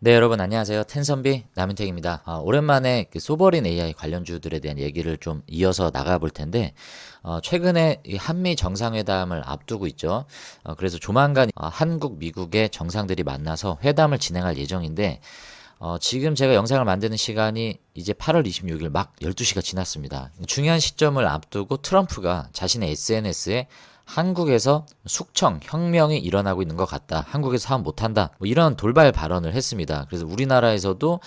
네, 여러분 안녕하세요. 텐선비 남윤택입니다. 오랜만에 그 소버린 AI 관련주들에 대한 얘기를 좀 이어서 나가볼 텐데, 최근에 이 한미 정상회담을 앞두고 있죠. 그래서 조만간 한국, 미국의 정상들이 만나서 회담을 진행할 예정인데, 지금 제가 영상을 만드는 시간이 이제 8월 26일 막 12시가 지났습니다. 중요한 시점을 앞두고 트럼프가 자신의 SNS에 한국에서 숙청, 혁명이 일어나고 있는 것 같다. 한국에서 사업 못한다. 뭐 이런 돌발 발언을 했습니다. 그래서 우리나라에서도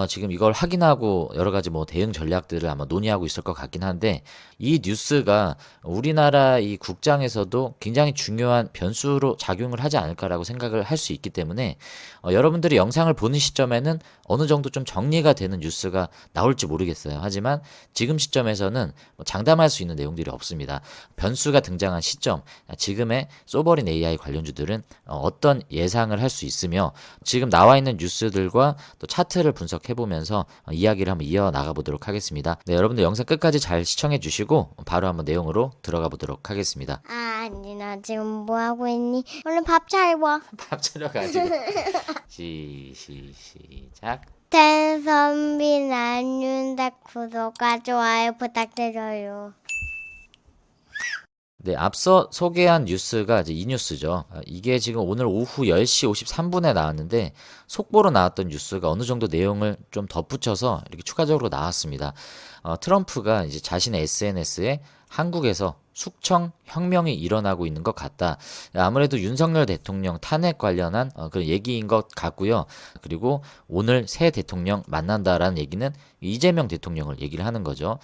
지금 이걸 확인하고 여러 가지 뭐 대응 전략들을 아마 논의하고 있을 것 같긴 한데 이 뉴스가 우리나라 이 국장에서도 굉장히 중요한 변수로 작용을 하지 않을까라고 생각을 할 수 있기 때문에 여러분들이 영상을 보는 시점에는 어느 정도 좀 정리가 되는 뉴스가 나올지 모르겠어요. 하지만 지금 시점에서는 뭐 장담할 수 있는 내용들이 없습니다. 변수가 등장한 시점, 지금의 소버린 AI 관련주들은 어떤 예상을 할 수 있으며 지금 나와 있는 뉴스들과 또 차트를 분석해 보면서 이야기를 한번 이어 나가 보도록 하겠습니다. 네, 여러분들 영상 끝까지 잘 시청해 주시고 바로 한번 내용으로 들어가 보도록 하겠습니다. 아니, 나 지금 뭐 하고 있니? 얼른 밥 차려. 밥 차려가지고 시작. 텐선비 안윤다 구독과 좋아요 부탁드려요. 네, 앞서 소개한 뉴스가 이제 이 뉴스죠. 이게 지금 오늘 오후 10시 53분에 나왔는데 속보로 나왔던 뉴스가 어느 정도 내용을 좀 덧붙여서 이렇게 추가적으로 나왔습니다. 트럼프가 이제 자신의 SNS에 한국에서 숙청 혁명이 일어나고 있는 것 같다. 아무래도 윤석열 대통령 탄핵 관련한 그런 얘기인 것 같고요. 그리고 오늘 새 대통령 만난다라는 얘기는 이재명 대통령을 얘기를 하는 거죠.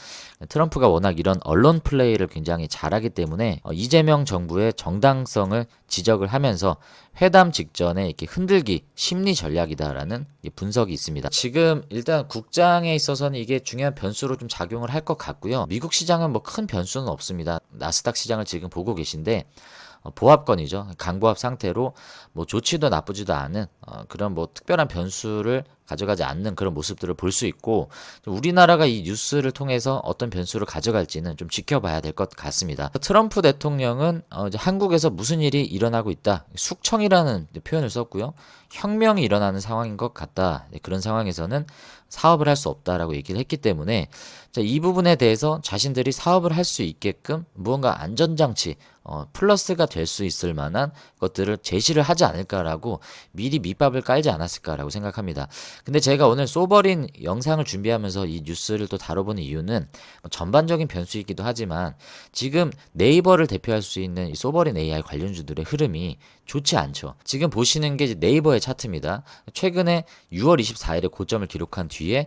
트럼프가 워낙 이런 언론 플레이를 굉장히 잘하기 때문에 이재명 정부의 정당성을 지적을 하면서 회담 직전에 이렇게 흔들기 심리 전략이다라는 분석이 있습니다. 지금 일단 국장에 있어서는 이게 중요한 변수로 좀 작용을 할 것 같고요. 미국 시장은 뭐 큰 변수는 없습니다. 나스닥 시장을 지금 보고 계신데 보합권이죠. 강보합 상태로 뭐 좋지도 나쁘지도 않은 그런 뭐 특별한 변수를 가져가지 않는 그런 모습들을 볼 수 있고 우리나라가 이 뉴스를 통해서 어떤 변수를 가져갈지는 좀 지켜봐야 될 것 같습니다. 트럼프 대통령은 이제 한국에서 무슨 일이 일어나고 있다. 숙청이라는 표현을 썼고요. 혁명이 일어나는 상황인 것 같다. 그런 상황에서는 사업을 할 수 없다라고 얘기를 했기 때문에 이 부분에 대해서 자신들이 사업을 할 수 있게끔 무언가 안전장치 플러스가 될 수 있을 만한 것들을 제시를 하지 않을까라고 미리 밑밥을 깔지 않았을까라고 생각합니다. 근데 제가 오늘 소버린 영상을 준비하면서 이 뉴스를 또 다뤄보는 이유는 전반적인 변수이기도 하지만 지금 네이버를 대표할 수 있는 이 소버린 AI 관련주들의 흐름이 좋지 않죠. 지금 보시는 게 이제 네이버의 차트입니다. 최근에 6월 24일에 고점을 기록한 뒤에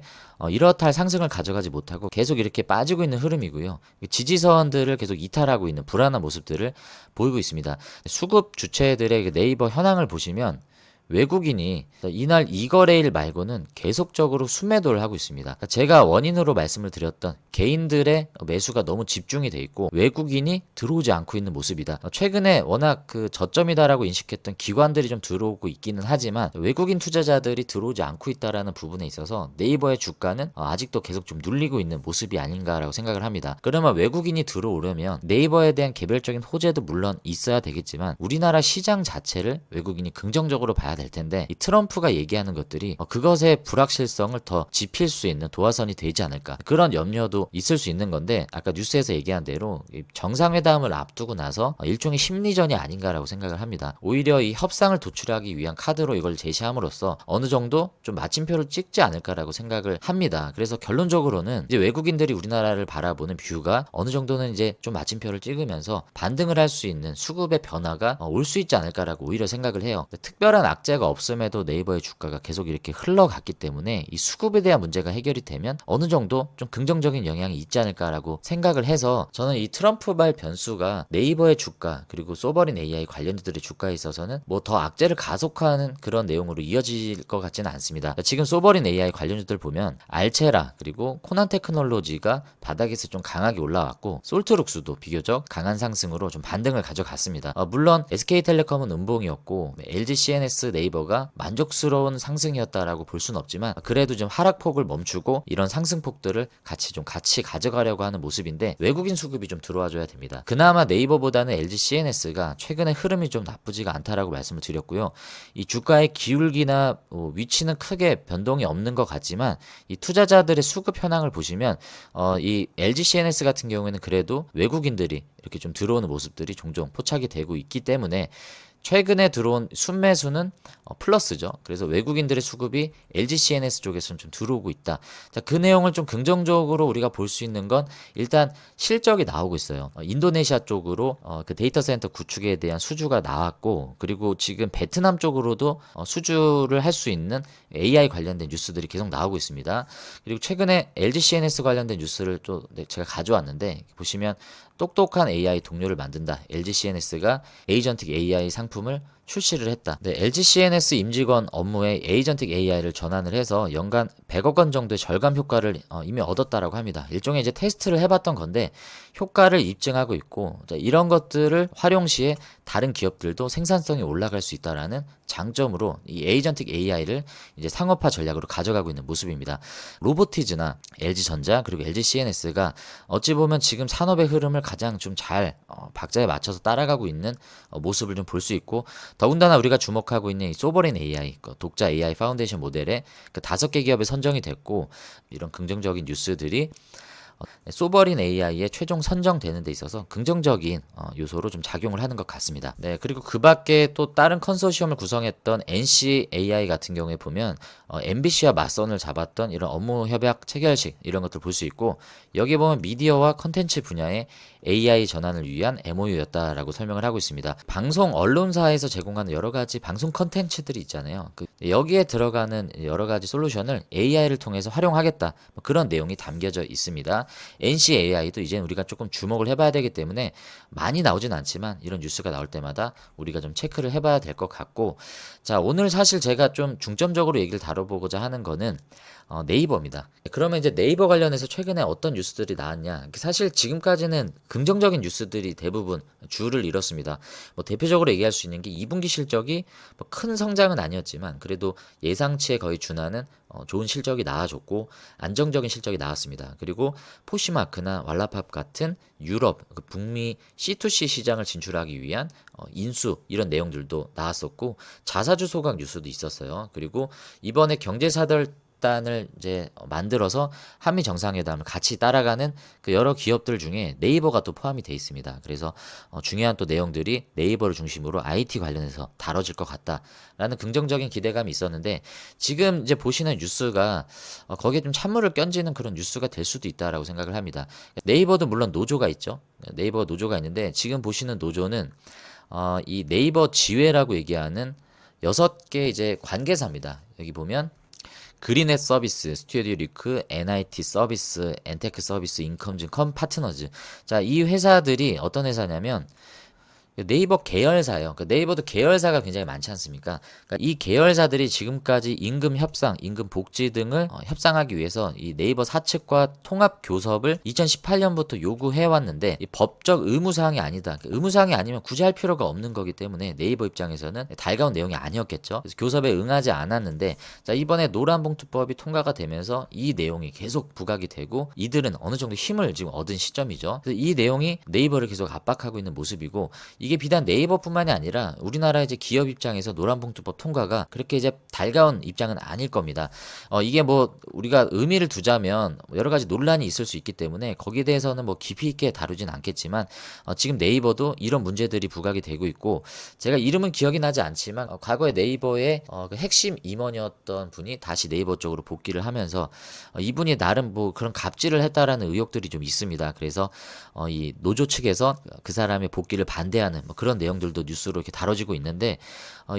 이렇다 할 상승을 가져가지 못하고 계속 이렇게 빠지고 있는 흐름이고요. 지지선들을 계속 이탈하고 있는 불안한 모습들을 보이고 있습니다. 수급 주체들의 그 네이버 현황을 보시면 외국인이 이날 이거래일 말고는 계속적으로 순매도를 하고 있습니다. 그러니까 제가 원인으로 말씀을 드렸던 개인들의 매수가 너무 집중이 돼 있고 외국인이 들어오지 않고 있는 모습이다. 최근에 워낙 그 저점이다라고 인식했던 기관들이 좀 들어오고 있기는 하지만 외국인 투자자들이 들어오지 않고 있다라는 부분에 있어서 네이버의 주가는 아직도 계속 좀 눌리고 있는 모습이 아닌가라고 생각을 합니다. 그러면 외국인이 들어오려면 네이버에 대한 개별적인 호재도 물론 있어야 되겠지만 우리나라 시장 자체를 외국인이 긍정적으로 봐야 될 텐데 이 트럼프가 얘기하는 것들이 그것의 불확실성을 더 짚일 수 있는 도화선이 되지 않을까 그런 염려도 있을 수 있는 건데 아까 뉴스에서 얘기한 대로 정상회담을 앞두고 나서 일종의 심리전이 아닌가라고 생각을 합니다. 오히려 이 협상을 도출하기 위한 카드로 이걸 제시함으로써 어느 정도 좀 마침표를 찍지 않을까라고 생각을 합니다. 그래서 결론적으로는 이제 외국인들이 우리나라를 바라보는 뷰가 어느 정도는 이제 좀 마침표를 찍으면서 반등을 할 수 있는 수급의 변화가 올 수 있지 않을까라고 오히려 생각을 해요. 특별한 악재가 없음에도 네이버의 주가가 계속 이렇게 흘러갔기 때문에 이 수급에 대한 문제가 해결이 되면 어느 정도 좀 긍정적인 영향이 있지 않을까라고 생각을 해서 저는 이 트럼프발 변수가 네이버의 주가 그리고 소버린 AI 관련주들의 주가에 있어서는 뭐 더 악재를 가속화하는 그런 내용으로 이어질 것 같지는 않습니다. 지금 소버린 AI 관련주들 보면 알체라 그리고 코난 테크놀로지가 바닥에서 좀 강하게 올라왔고 솔트룩스도 비교적 강한 상승으로 좀 반등을 가져갔습니다. 물론 SK텔레콤은 음봉이었고 LG CNS 네이버가 만족스러운 상승이었다라고 볼 수는 없지만 그래도 좀 하락폭을 멈추고 이런 상승폭들을 같이 가져가려고 하는 모습인데 외국인 수급이 좀 들어와줘야 됩니다. 그나마 네이버보다는 LG CNS가 최근에 흐름이 좀 나쁘지가 않다라고 말씀을 드렸고요. 이 주가의 기울기나 위치는 크게 변동이 없는 것 같지만 이 투자자들의 수급 현황을 보시면 이 LG CNS 같은 경우에는 그래도 외국인들이 이렇게 좀 들어오는 모습들이 종종 포착이 되고 있기 때문에 최근에 들어온 순매수는 플러스죠. 그래서 외국인들의 수급이 LG CNS 쪽에서는 좀 들어오고 있다. 자, 그 내용을 좀 긍정적으로 우리가 볼 수 있는 건 일단 실적이 나오고 있어요. 인도네시아 쪽으로 그 데이터 센터 구축에 대한 수주가 나왔고, 그리고 지금 베트남 쪽으로도 수주를 할 수 있는 AI 관련된 뉴스들이 계속 나오고 있습니다. 그리고 최근에 LG CNS 관련된 뉴스를 또 제가 가져왔는데 보시면 똑똑한 AI 동료를 만든다. LG CNS가 에이전틱 AI 상품을 출시를 했다. 네, LG CNS 임직원 업무에 에이전틱 AI를 전환을 해서 연간 100억 원 정도의 절감 효과를 이미 얻었다라고 합니다. 일종의 이제 테스트를 해봤던 건데 효과를 입증하고 있고, 이런 것들을 활용 시에 다른 기업들도 생산성이 올라갈 수 있다라는 장점으로 이 에이전틱 AI를 이제 상업화 전략으로 가져가고 있는 모습입니다. 로보티즈나 LG전자 그리고 LG CNS가 어찌 보면 지금 산업의 흐름을 가장 좀 잘 박자에 맞춰서 따라가고 있는 모습을 좀 볼 수 있고, 더군다나 우리가 주목하고 있는 이 소버린 AI, 독자 AI 파운데이션 모델에 그 5개 기업에 선정이 됐고, 이런 긍정적인 뉴스들이 소버린 AI에 최종 선정되는 데 있어서 긍정적인 요소로 좀 작용을 하는 것 같습니다. 네, 그리고 그 밖에 또 다른 컨소시엄을 구성했던 NC AI 같은 경우에 보면 MBC와 맞선을 잡았던 이런 업무 협약 체결식 이런 것들 볼 수 있고, 여기 보면 미디어와 컨텐츠 분야의 AI 전환을 위한 MOU였다라고 설명을 하고 있습니다. 방송 언론사에서 제공하는 여러 가지 방송 컨텐츠들이 있잖아요. 여기에 들어가는 여러 가지 솔루션을 AI를 통해서 활용하겠다, 뭐 그런 내용이 담겨져 있습니다. NCAI도 이제 우리가 조금 주목을 해봐야 되기 때문에 많이 나오진 않지만 이런 뉴스가 나올 때마다 우리가 좀 체크를 해봐야 될 것 같고, 자, 오늘 사실 제가 좀 중점적으로 얘기를 다뤄보고자 하는 거는 네이버입니다. 그러면 이제 네이버 관련해서 최근에 어떤 뉴스들이 나왔냐? 사실 지금까지는 긍정적인 뉴스들이 대부분 주를 이뤘습니다. 뭐 대표적으로 얘기할 수 있는 게 2분기 실적이 뭐 큰 성장은 아니었지만 그래도 예상치에 거의 준하는 좋은 실적이 나와줬고 안정적인 실적이 나왔습니다. 그리고 포시마크나 왈라팝 같은 유럽, 북미 C2C 시장을 진출하기 위한 인수 이런 내용들도 나왔었고, 자사주 소각 뉴스도 있었어요. 그리고 이번에 경제사들 단을 이제 만들어서 한미 정상회담을 같이 따라가는 그 여러 기업들 중에 네이버가 또 포함이 돼 있습니다. 그래서 중요한 또 내용들이 네이버를 중심으로 IT 관련해서 다뤄질 것 같다라는 긍정적인 기대감이 있었는데, 지금 이제 보시는 뉴스가 거기에 좀 찬물을 끼얹는 그런 뉴스가 될 수도 있다라고 생각을 합니다. 네이버도 물론 노조가 있죠. 네이버 노조가 있는데 지금 보시는 노조는 이 네이버 지회라고 얘기하는 6개 이제 관계사입니다. 여기 보면 그린햇 서비스, 스튜디오 리크, NIT 서비스, 엔테크 서비스, 인컴증, 컴 파트너즈. 자, 이 회사들이 어떤 회사냐면 네이버 계열사예요. 그러니까 네이버도 계열사가 굉장히 많지 않습니까? 그러니까 이 계열사들이 지금까지 임금 협상, 임금 복지 등을 협상하기 위해서 이 네이버 사측과 통합 교섭을 2018년부터 요구해 왔는데 이 법적 의무 사항이 아니다. 의무 사항이 아니면 굳이 할 필요가 없는 거기 때문에 네이버 입장에서는 달가운 내용이 아니었겠죠. 그래서 교섭에 응하지 않았는데, 자, 이번에 노란봉투법이 통과가 되면서 이 내용이 계속 부각이 되고 이들은 어느 정도 힘을 지금 얻은 시점이죠. 그래서 이 내용이 네이버를 계속 압박하고 있는 모습이고, 이게 비단 네이버뿐만이 아니라 우리나라 이제 기업 입장에서 노란봉투법 통과가 그렇게 이제 달가운 입장은 아닐 겁니다. 이게 뭐 우리가 의미를 두자면 여러 가지 논란이 있을 수 있기 때문에 거기에 대해서는 뭐 깊이 있게 다루진 않겠지만 지금 네이버도 이런 문제들이 부각이 되고 있고, 제가 이름은 기억이 나지 않지만 과거에 네이버의 그 핵심 임원이었던 분이 다시 네이버 쪽으로 복귀를 하면서 이분이 나름 뭐 그런 갑질을 했다라는 의혹들이 좀 있습니다. 그래서 이 노조 측에서 그 사람의 복귀를 반대하는 뭐 그런 내용들도 뉴스로 이렇게 다뤄지고 있는데,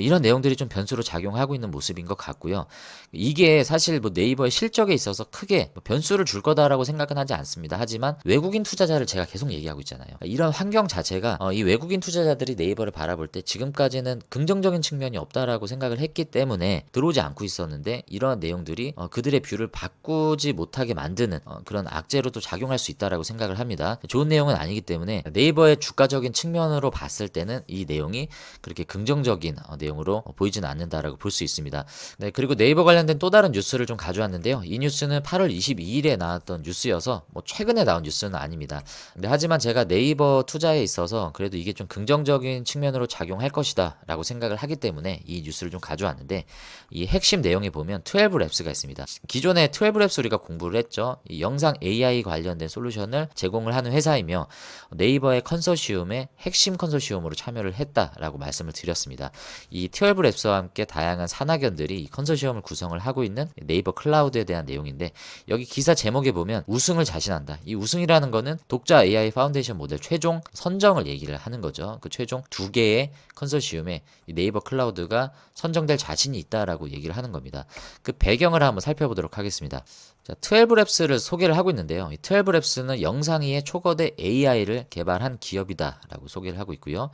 이런 내용들이 좀 변수로 작용하고 있는 모습인 것 같고요. 이게 사실 뭐 네이버의 실적에 있어서 크게 뭐 변수를 줄 거다라고 생각은 하지 않습니다. 하지만 외국인 투자자를 제가 계속 얘기하고 있잖아요. 이런 환경 자체가 이 외국인 투자자들이 네이버를 바라볼 때 지금까지는 긍정적인 측면이 없다라고 생각을 했기 때문에 들어오지 않고 있었는데, 이러한 내용들이 그들의 뷰를 바꾸지 못하게 만드는 그런 악재로도 작용할 수 있다라고 생각을 합니다. 좋은 내용은 아니기 때문에 네이버의 주가적인 측면으로 봤을 때는 이 내용이 그렇게 긍정적인 내용으로 보이지는 않는다라고 볼 수 있습니다. 네, 그리고 네이버 관련된 또 다른 뉴스를 좀 가져왔는데요. 이 뉴스는 8월 22일에 나왔던 뉴스여서 뭐 최근에 나온 뉴스는 아닙니다. 근데 하지만 제가 네이버 투자에 있어서 그래도 이게 좀 긍정적인 측면으로 작용할 것이다 라고 생각을 하기 때문에 이 뉴스를 좀 가져왔는데, 이 핵심 내용에 보면 12랩스가 있습니다. 기존에 12랩스 우리가 공부를 했죠. 이 영상 AI 관련된 솔루션을 제공을 하는 회사이며 네이버의 컨소시엄에 핵심 컨소시엄으로 참여를 했다라고 말씀을 드렸습니다. 이 12랩스와 함께 다양한 산학연들이 이 컨소시엄을 구성을 하고 있는 네이버 클라우드에 대한 내용인데, 여기 기사 제목에 보면 우승을 자신한다. 이 우승이라는 거는 독자 AI 파운데이션 모델 최종 선정을 얘기를 하는 거죠. 그 최종 2개의 컨소시엄에 이 네이버 클라우드가 선정될 자신이 있다라고 얘기를 하는 겁니다. 그 배경을 한번 살펴보도록 하겠습니다. 자, 12랩스를 소개를 하고 있는데요. 이 12랩스는 영상위의 초거대 AI를 개발한 기업이다라고 소개를 하고 있고요.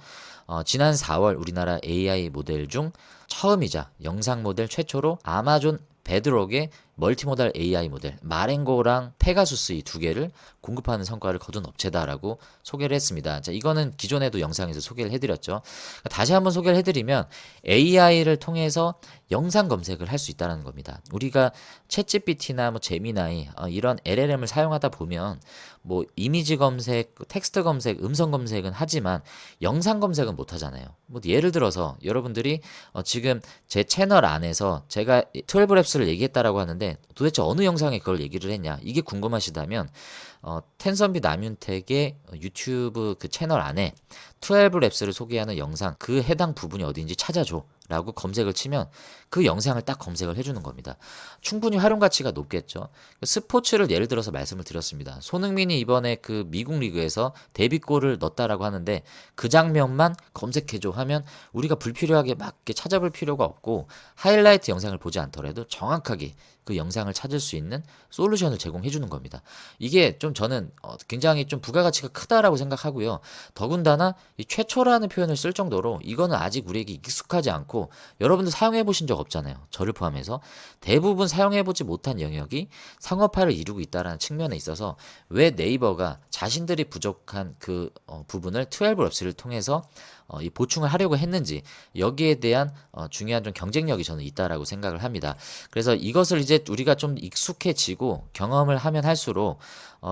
지난 4월 우리나라 AI 모델 중 처음이자 영상 모델 최초로 아마존 베드록의 멀티모달 AI 모델 마렌고랑 페가수스 이 두 개를 공급하는 성과를 거둔 업체다라고 소개를 했습니다. 자, 이거는 기존에도 영상에서 소개를 해드렸죠. 다시 한번 소개를 해드리면 AI를 통해서 영상 검색을 할 수 있다는 겁니다. 우리가 챗GPT나 뭐 제미나이 이런 LLM을 사용하다 보면 뭐 이미지 검색, 텍스트 검색, 음성 검색은 하지만 영상 검색은 못 하잖아요. 뭐 예를 들어서 여러분들이 지금 제 채널 안에서 제가 12랩스를 얘기했다라고 하는데 도대체 어느 영상에 그걸 얘기를 했냐, 이게 궁금하시다면 텐선비 남윤택의 유튜브 그 채널 안에 12랩스를 소개하는 영상 그 해당 부분이 어디인지 찾아줘 라고 검색을 치면 그 영상을 딱 검색을 해주는 겁니다. 충분히 활용 가치가 높겠죠. 스포츠를 예를 들어서 말씀을 드렸습니다. 손흥민이 이번에 그 미국 리그에서 데뷔골을 넣었다라고 하는데 그 장면만 검색해줘 하면 우리가 불필요하게 막 이렇게 찾아볼 필요가 없고 하이라이트 영상을 보지 않더라도 정확하게 그 영상을 찾을 수 있는 솔루션을 제공해 주는 겁니다. 이게 좀 저는 굉장히 좀 부가가치가 크다라고 생각하고요. 더군다나 이 최초라는 표현을 쓸 정도로 이거는 아직 우리에게 익숙하지 않고 여러분들 사용해 보신 적 없잖아요. 저를 포함해서 대부분 사용해 보지 못한 영역이 상업화를 이루고 있다는 측면에 있어서 왜 네이버가 자신들이 부족한 그 부분을 12랩스를 통해서 이 보충을 하려고 했는지, 여기에 대한 중요한 좀 경쟁력이 저는 있다라고 생각을 합니다. 그래서 이것을 이제 우리가 좀 익숙해지고 경험을 하면 할수록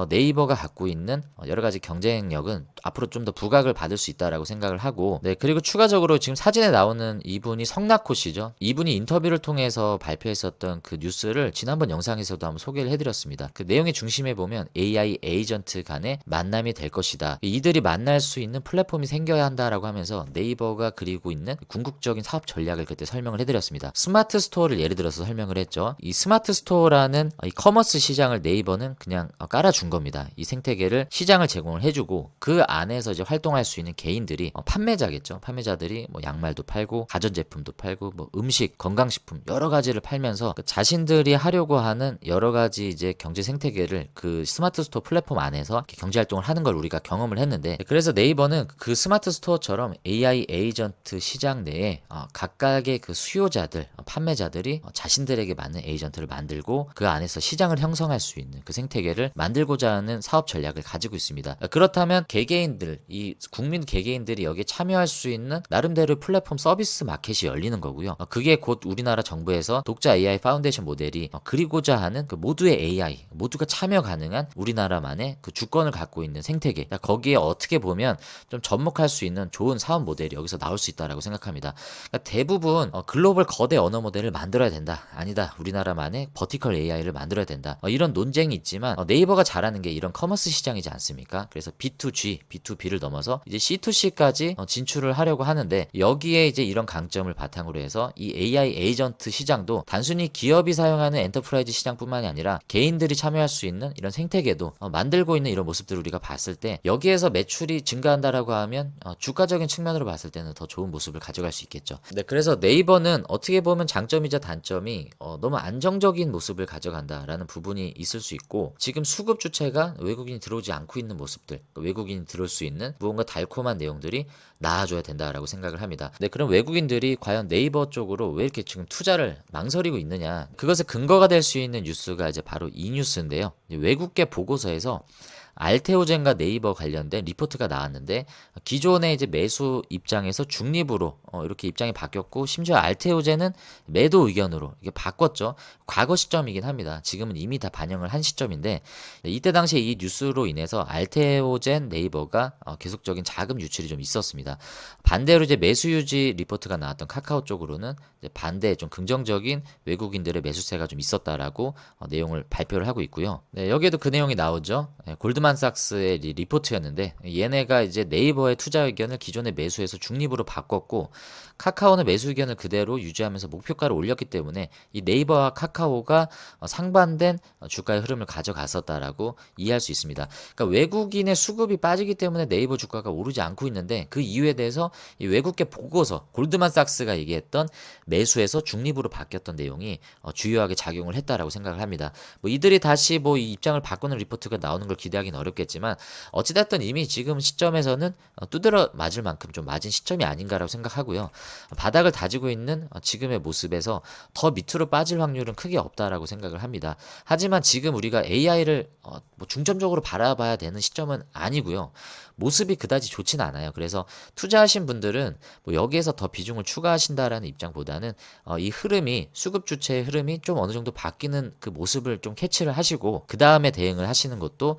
네이버가 갖고 있는 여러 가지 경쟁력은 앞으로 좀 더 부각을 받을 수 있다라고 생각을 하고, 네, 그리고 추가적으로 지금 사진에 나오는 이분이 성낙호 씨죠. 이분이 인터뷰를 통해서 발표했었던 그 뉴스를 지난번 영상에서도 한번 소개를 해드렸습니다. 그 내용의 중심에 보면 AI 에이전트 간의 만남이 될 것이다. 이들이 만날 수 있는 플랫폼이 생겨야 한다라고 하면서 네이버가 그리고 있는 궁극적인 사업 전략을 그때 설명을 해드렸습니다. 스마트 스토어를 예를 들어서 설명을 했죠. 이 스마트 스토어라는 이 커머스 시장을 네이버는 그냥 깔아준 겁니다. 이 생태계를 시장을 제공을 해주고 그 안에서 이제 활동할 수 있는 개인들이 판매자겠죠. 판매자들이 뭐 양말도 팔고 가전제품도 팔고 뭐 음식, 건강식품 여러 가지를 팔면서 그 자신들이 하려고 하는 여러 가지 이제 경제 생태계를 그 스마트 스토어 플랫폼 안에서 경제 활동을 하는 걸 우리가 경험을 했는데, 그래서 네이버는 그 스마트 스토어처럼 AI 에이전트 시장 내에 각각의 그 수요자들, 판매자들이 자신들에게 맞는 에이전트를 만들고 그 안에서 시장을 형성할 수 있는 그 생태계를 만들고자 하는 사업 전략을 가지고 있습니다. 그렇다면 개개인들, 이 국민 개개인들이 여기에 참여할 수 있는 나름대로 플랫폼 서비스 마켓이 열리는 거고요. 그게 곧 우리나라 정부에서 독자 AI 파운데이션 모델이 그리고자 하는 그 모두의 AI, 모두가 참여 가능한 우리나라만의 그 주권을 갖고 있는 생태계, 거기에 어떻게 보면 좀 접목할 수 있는 좋은 사업 모델이 여기서 나올 수 있다라고 생각합니다. 그러니까 대부분 글로벌 거대 언어 모델을 만들어야 된다, 아니다, 우리나라만의 버티컬 AI를 만들어야 된다, 이런 논쟁이 있지만 네이버가 잘하는 게 이런 커머스 시장이지 않습니까? 그래서 B2G, B2B를 넘어서 이제 C2C까지 진출을 하려고 하는데, 여기에 이제 이런 강점을 바탕으로 해서 이 AI 에이전트 시장도 단순히 기업이 사용하는 엔터프라이즈 시장뿐만이 아니라 개인들이 참여할 수 있는 이런 생태계도 만들고 있는 이런 모습들을 우리가 봤을 때, 여기에서 매출이 증가한다라고 하면 주가적인 측면으로 봤을 때는 더 좋은 모습을 가져갈 수 있겠죠. 네, 그래서 네이버는 어떻게 보면 장점이자 단점이 너무 안정적인 모습을 가져간다라는 부분이 있을 수 있고, 지금 수급 주체가 외국인이 들어오지 않고 있는 모습들, 외국인이 들어올 수 있는 무언가 달콤한 내용들이 나아져야 된다라고 생각을 합니다. 네, 그럼 외국인들이 과연 네이버 쪽으로 왜 이렇게 지금 투자를 망설이고 있느냐, 그것의 근거가 될 수 있는 뉴스가 이제 바로 이 뉴스인데요. 외국계 보고서에서 알테오젠과 네이버 관련된 리포트가 나왔는데 기존의 이제 매수 입장에서 중립으로 이렇게 입장이 바뀌었고 심지어 알테오젠은 매도 의견으로 이게 바꿨죠. 과거 시점이긴 합니다. 지금은 이미 다 반영을 한 시점인데 이때 당시에 이 뉴스로 인해서 알테오젠 네이버가 계속적인 자금 유출이 좀 있었습니다. 반대로 이제 매수 유지 리포트가 나왔던 카카오 쪽으로는 이제 반대 좀 긍정적인 외국인들의 매수세가 좀 있었다라고 내용을 발표를 하고 있고요. 네, 여기에도 그 내용이 나오죠. 골드만삭스의 리포트였는데 얘네가 이제 네이버의 투자 의견을 기존의 매수에서 중립으로 바꿨고 카카오는 매수 의견을 그대로 유지하면서 목표가를 올렸기 때문에 이 네이버와 카카오가 상반된 주가의 흐름을 가져갔었다라고 이해할 수 있습니다. 그러니까 외국인의 수급이 빠지기 때문에 네이버 주가가 오르지 않고 있는데 그 이유에 대해서 이 외국계 보고서 골드만삭스가 얘기했던 매수에서 중립으로 바뀌었던 내용이 주요하게 작용을 했다라고 생각을 합니다. 뭐 이들이 다시 뭐 이 입장을 바꾸는 리포트가 나오는 걸 기대하기는 어렵겠지만 어찌됐든 이미 지금 시점에서는 두드러 맞을 만큼 좀 맞은 시점이 아닌가라고 생각하고요. 바닥을 다지고 있는 지금의 모습에서 더 밑으로 빠질 확률은 크게 없다라고 생각을 합니다. 하지만 지금 우리가 AI를 뭐 중점적으로 바라봐야 되는 시점은 아니고요. 모습이 그다지 좋진 않아요. 그래서 투자하신 분들은 뭐 여기에서 더 비중을 추가하신다라는 입장보다는 이 흐름이 수급 주체의 흐름이 좀 어느 정도 바뀌는 그 모습을 좀 캐치를 하시고 그 다음에 대응을 하시는 것도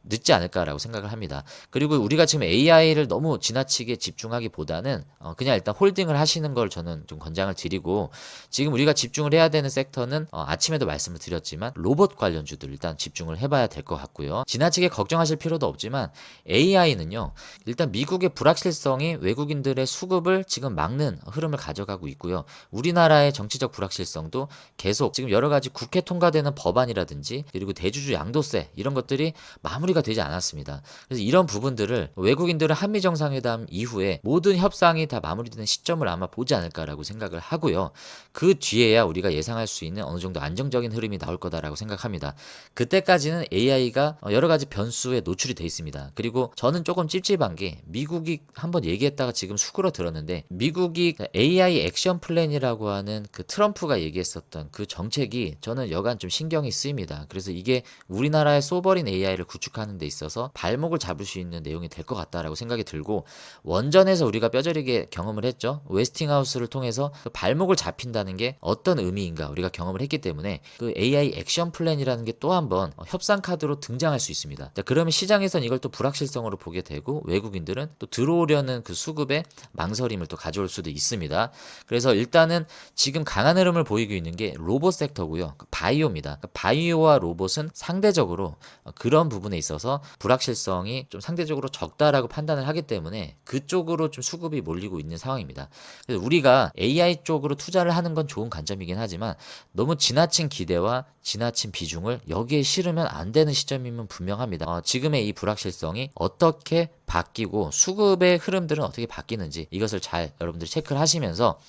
늦지 않을까라고 생각을 합니다. 그리고 우리가 지금 AI를 너무 지나치게 집중하기보다는 그냥 일단 홀딩을 하시는 걸 저는 좀 권장을 드리고 지금 우리가 집중을 해야 되는 섹터는 아침에도 말씀을 드렸지만 로봇 관련주들 일단 집중을 해봐야 될 것 같고요. 지나치게 걱정하실 필요도 없지만 AI는요 일단 미국의 불확실성이 외국인들의 수급을 지금 막는 흐름을 가져가고 있고요. 우리나라의 정치적 불확실성도 계속 지금 여러 가지 국회 통과되는 법안이라든지 그리고 대주주 양도세 이런 것들이 마무리가 되지 않았습니다. 그래서 이런 부분들을 외국인들은 한미 정상회담 이후에 모든 협상이 다 마무리되는 시점을 아마 보지 않을까라고 생각을 하고요. 그 뒤에야 우리가 예상할 수 있는 어느 정도 안정적인 흐름이 나올 거다라고 생각합니다. 그때까지는 AI가 여러 가지 변수에 노출이 돼 있습니다. 그리고 저는 조금 찝찝한 게 미국이 한번 얘기했다가 지금 수그러 들었는데 미국이 AI 액션 플랜이라고 하는 그 트럼프가 얘기했었던 그 정책이 저는 여간 좀 신경이 쓰입니다. 그래서 이게 우리나라의 소버린 AI를 구축하는 데 있어서 발목을 잡을 수 있는 내용이 될 것 같다라고 생각이 들고 원전에서 우리가 뼈저리게 경험을 했죠. 웨스팅하우스를 통해서 그 발목을 잡힌다는 게 어떤 의미인가 우리가 경험을 했기 때문에 그 AI 액션 플랜이라는 게 또 한번 협상 카드로 등장할 수 있습니다. 자, 그러면 시장에선 이걸 또 불확실성으로 보게 되고 외국인들은 또 들어오려는 그 수급에 망설임을 또 가져올 수도 있습니다. 그래서 일단은 지금 강한 흐름을 보이고 있는 게 로봇 섹터고요. 바이오입니다. 바이오와 로봇은 상대적으로 그런 부분에 있어서 불확실성이 좀 상대적으로 적다라고 판단을 하기 때문에 그쪽으로 좀 수급이 몰리고 있는 상황입니다. 그래서 우리가 AI 쪽으로 투자를 하는 건 좋은 관점이긴 하지만 너무 지나친 기대와 지나친 비중을 여기에 실으면 안 되는 시점이면 분명합니다. 지금의 이 불확실성이 어떻게 바뀌고 수급의 흐름들은 어떻게 바뀌는지 이것을 잘 여러분들이 체크를 하시면서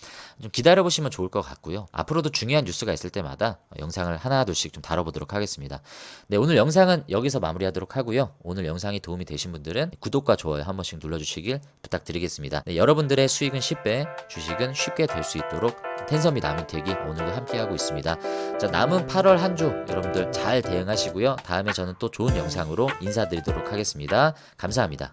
좀 기다려보시면 좋을 것 같고요. 앞으로도 중요한 뉴스가 있을 때마다 영상을 하나둘씩 좀 다뤄보도록 하겠습니다. 네, 오늘 영상은 여기서 마무리하도록 하고요. 오늘 영상이 도움이 되신 분들은 구독과 좋아요 한 번씩 눌러주시길 부탁드리겠습니다. 네, 여러분들의 수익은 10배, 주식은 쉽게 될 수 있도록 텐섬이 남인택이 오늘도 함께하고 있습니다. 자, 남은 8월 한 주 여러분들 잘 대응하시고요. 다음에 저는 또 좋은 영상으로 인사드리도록 하겠습니다. 감사합니다.